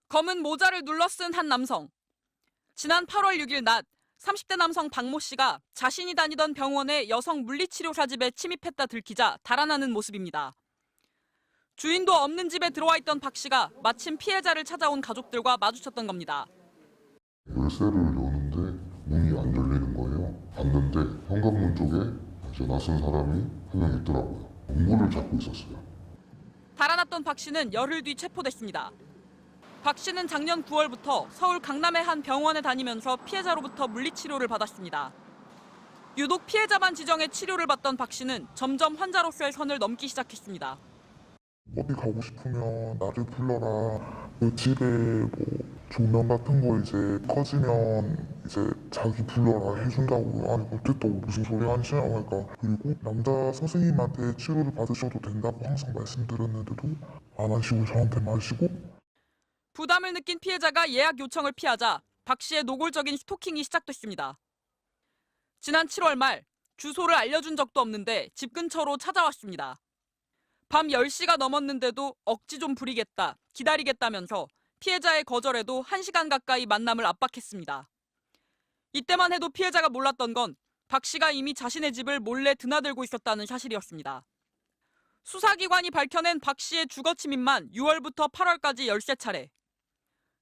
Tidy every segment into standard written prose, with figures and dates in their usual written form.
검은 모자를 눌러쓴 한 남성. 지난 8월 6일 낮 30대 남성 박모 씨가 자신이 다니던 병원의 여성 물리치료사 집에 침입했다 들키자 달아나는 모습입니다. 주인도 없는 집에 들어와 있던 박 씨가 마침 피해자를 찾아온 가족들과 마주쳤던 겁니다. 열쇠를 여는데 문이 안 열리는 거예요. 봤는데 현관문 쪽에 이제 낯선 사람이 한 명 있더라고요. 문을 잡고 있었어요. 달아났던 박 씨는 열흘 뒤 체포됐습니다. 박 씨는 작년 9월부터 서울 강남의 한 병원에 다니면서 피해자로부터 물리치료를 받았습니다. 유독 피해자만 지정해 치료를 받던 박 씨는 점점 환자로서의 선을 넘기 시작했습니다. 어디 가고 싶으면 나를 불러라. 그 집에 뭐 조명 같은 거 이제 꺼지면 이제 자기 불러라 해준다고. 아니 어쨌다고 무슨 소리 하시냐고 하니까. 그리고 남자 선생님한테 치료를 받으셔도 된다고 항상 말씀드렸는데도 안 하시고 저한테 마시고. 부담을 느낀 피해자가 예약 요청을 피하자 박 씨의 노골적인 스토킹이 시작됐습니다. 지난 7월 말 주소를 알려준 적도 없는데 집 근처로 찾아왔습니다. 밤 10시가 넘었는데도 억지 좀 부리겠다, 기다리겠다면서 피해자의 거절에도 1시간 가까이 만남을 압박했습니다. 이때만 해도 피해자가 몰랐던 건 박 씨가 이미 자신의 집을 몰래 드나들고 있었다는 사실이었습니다. 수사기관이 밝혀낸 박 씨의 주거 침입만 6월부터 8월까지 13차례.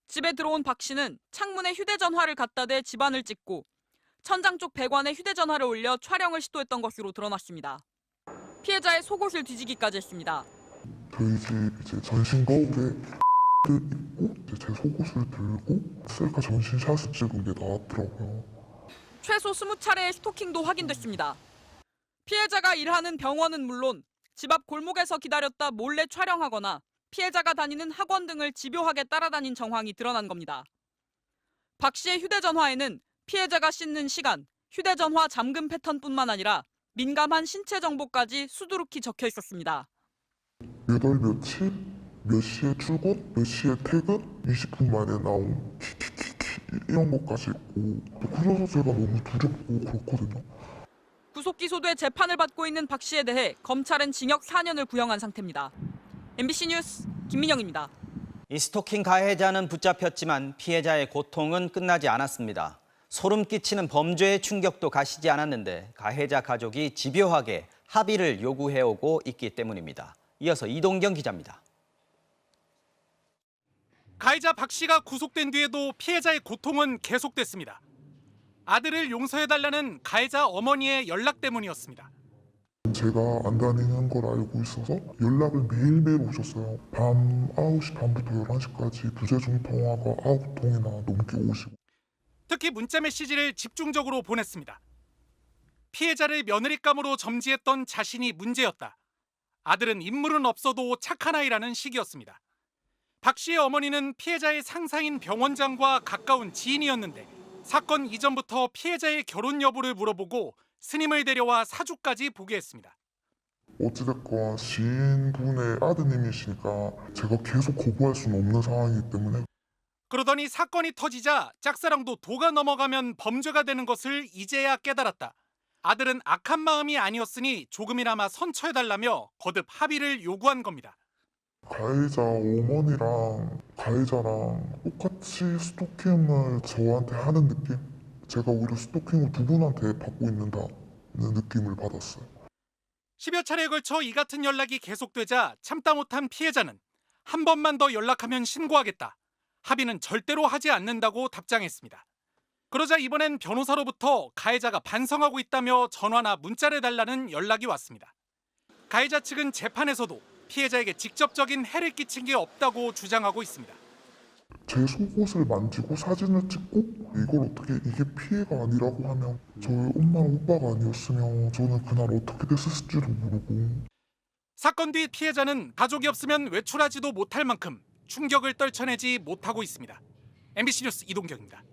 집에 들어온 박 씨는 창문에 휴대전화를 갖다 대 집안을 찍고 천장 쪽 배관에 휴대전화를 올려 촬영을 시도했던 것으로 드러났습니다. 피해자의 속옷을 뒤지기까지 했습니다. 저희 집 이제 전신 거울에 입고 이제 제 속옷을 들고 셀카 전신샷을 찍은 게 나왔더라고요. 최소 20차례의 스토킹도 확인됐습니다. 피해자가 일하는 병원은 물론 집 앞 골목에서 기다렸다 몰래 촬영하거나 피해자가 다니는 학원 등을 집요하게 따라다닌 정황이 드러난 겁니다. 박 씨의 휴대전화에는 피해자가 씻는 시간, 휴대전화 잠금 패턴뿐만 아니라 민감한 신체 정보까지 수두룩히 적혀 있었습니다. 몇 월 며칠, 몇 시에 출근, 몇 시에 퇴근, 20분 만에 나온 이런 것까지 있고. 그래서 제가 너무 두렵고 그렇거든요. 구속 기소돼 재판을 받고 있는 박 씨에 대해 검찰은 징역 4년을 구형한 상태입니다. MBC 뉴스 김민영입니다. 이 스토킹 가해자는 붙잡혔지만 피해자의 고통은 끝나지 않았습니다. 소름 끼치는 범죄의 충격도 가시지 않았는데 가해자 가족이 집요하게 합의를 요구해오고 있기 때문입니다. 이어서 이동경 기자입니다. 가해자 박 씨가 구속된 뒤에도 피해자의 고통은 계속됐습니다. 아들을 용서해달라는 가해자 어머니의 연락 때문이었습니다. 제가 안 다니는 걸 알고 있어서 연락을 매일매일 오셨어요. 밤 9시 반부터 11시까지 부재중 통화가 9통이나 넘게 오시고. 특히 문자 메시지를 집중적으로 보냈습니다. 피해자를 며느리감으로 점지했던 자신이 문제였다. 아들은 인물은 없어도 착한 아이라는 식이었습니다. 박 씨의 어머니는 피해자의 상사인 병원장과 가까운 지인이었는데 사건 이전부터 피해자의 결혼 여부를 물어보고 스님을 데려와 사주까지 보게 했습니다. 어찌됐건 지인분의 아드님이시니까 제가 계속 거부할 수는 없는 상황이기 때문에. 그러더니 사건이 터지자 짝사랑도 도가 넘어가면 범죄가 되는 것을 이제야 깨달았다. 아들은 악한 마음이 아니었으니 조금이나마 선처해달라며 거듭 합의를 요구한 겁니다. 가해자 어머니랑 가해자랑 똑같이 스토킹을 저한테 하는 느낌? 제가 오히려 스토킹을 두 분한테 받고 있는다는 느낌을 받았어요. 10여 차례에 걸쳐 이 같은 연락이 계속되자 참다 못한 피해자는 한 번만 더 연락하면 신고하겠다. 합의는 절대로 하지 않는다고 답장했습니다. 그러자 이번엔 변호사로부터 가해자가 반성하고 있다며 전화나 문자를 달라는 연락이 왔습니다. 가해자 측은 재판에서도 피해자에게 직접적인 해를 끼친 게 없다고 주장하고 있습니다. 제 속옷을 만지고 사진을 찍고 이걸 어떻게 이게 피해가 아니라고 하면 저희 엄마랑 오빠가 아니었으면 저는 그날 어떻게 됐을지도 모르고. 사건 뒤 피해자는 가족이 없으면 외출하지도 못할 만큼 충격을 떨쳐내지 못하고 있습니다. MBC 뉴스 이동경입니다.